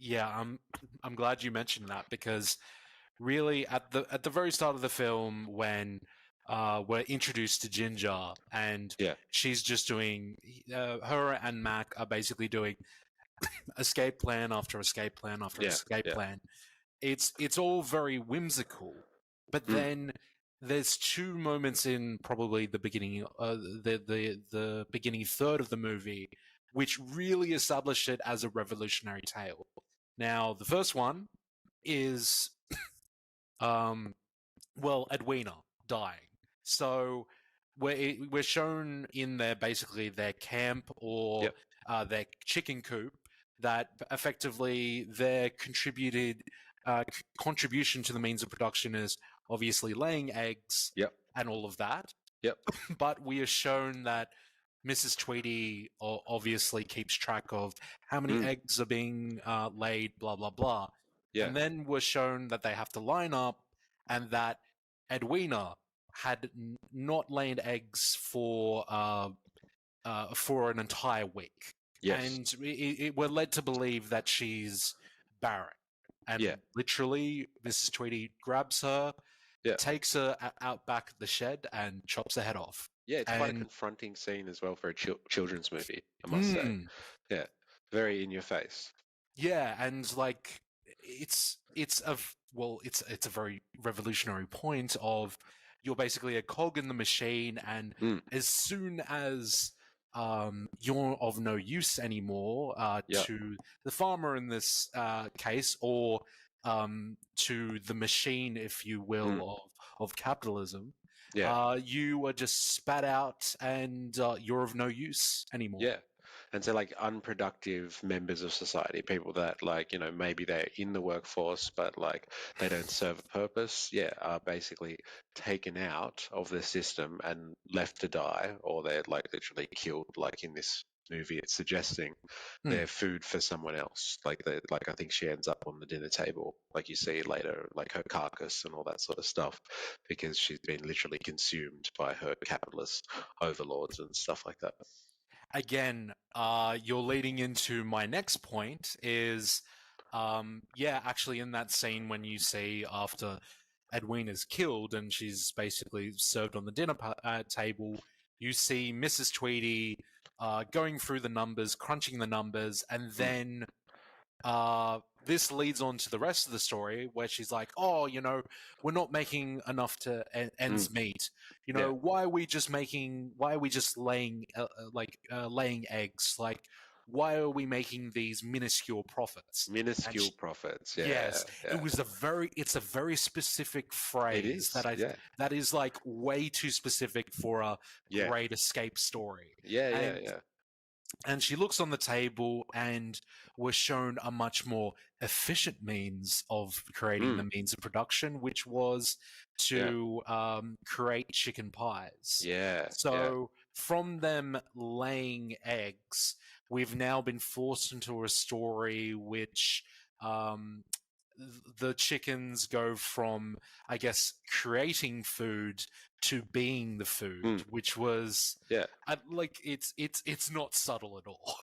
Yeah, I'm glad you mentioned that because really at the very start of the film when we're introduced to Ginger and Yeah. she's just doing her and Mac are basically doing escape plan after escape plan after Yeah, escape yeah. plan. It's all very whimsical, but then there's two moments in probably the beginning, the beginning third of the movie, which really establish it as a revolutionary tale. Now, the first one is, Edwina dying. So we're shown in their basically their camp or Yep. their chicken coop that effectively their contribution to the means of production is obviously laying eggs Yep. and all of that. Yep. But we are shown that Mrs. Tweedy obviously keeps track of how many eggs are being laid, blah, blah, blah. Yeah. And then we're shown that they have to line up and that Edwina had not laid eggs for an entire week. Yes. And we're led to believe that she's barren. And literally, Mrs. Tweedy grabs her, takes her out back of the shed, and chops her head off. Yeah, it's quite a confronting scene as well for a children's movie, I must say. Yeah, very in your face. Yeah, and like it's a very revolutionary point of you're basically a cog in the machine, and as soon as you're of no use anymore to the farmer in this case, or to the machine, if you will, of capitalism, you are just spat out, and you're of no use anymore. Yeah. And so, like, unproductive members of society, people that, like, you know, maybe they're in the workforce, but, like, they don't serve a purpose, are basically taken out of the system and left to die, or they're, like, literally killed, like in this movie. It's suggesting they're food for someone else. Like, I think she ends up on the dinner table, like you see later, like her carcass and all that sort of stuff, because she's been literally consumed by her capitalist overlords and stuff like that. Again, you're leading into my next point is, actually in that scene when you see after Edwina's killed and she's basically served on the dinner table, you see Mrs. Tweedy going through the numbers, crunching the numbers, and then this leads on to the rest of the story where she's like, oh, we're not making enough to ends meet. Why are we just laying laying eggs? Like, why are we making these minuscule profits? Profits. Yeah. Yes. Yeah. It's a very specific phrase that is like way too specific for a great escape story. Yeah. And she looks on the table, and we're shown a much more efficient means of creating the means of production, which was to create chicken pies. Yeah. So from them laying eggs, we've now been forced into a story which the chickens go from, I guess, creating food to being the food, which was it's not subtle at all.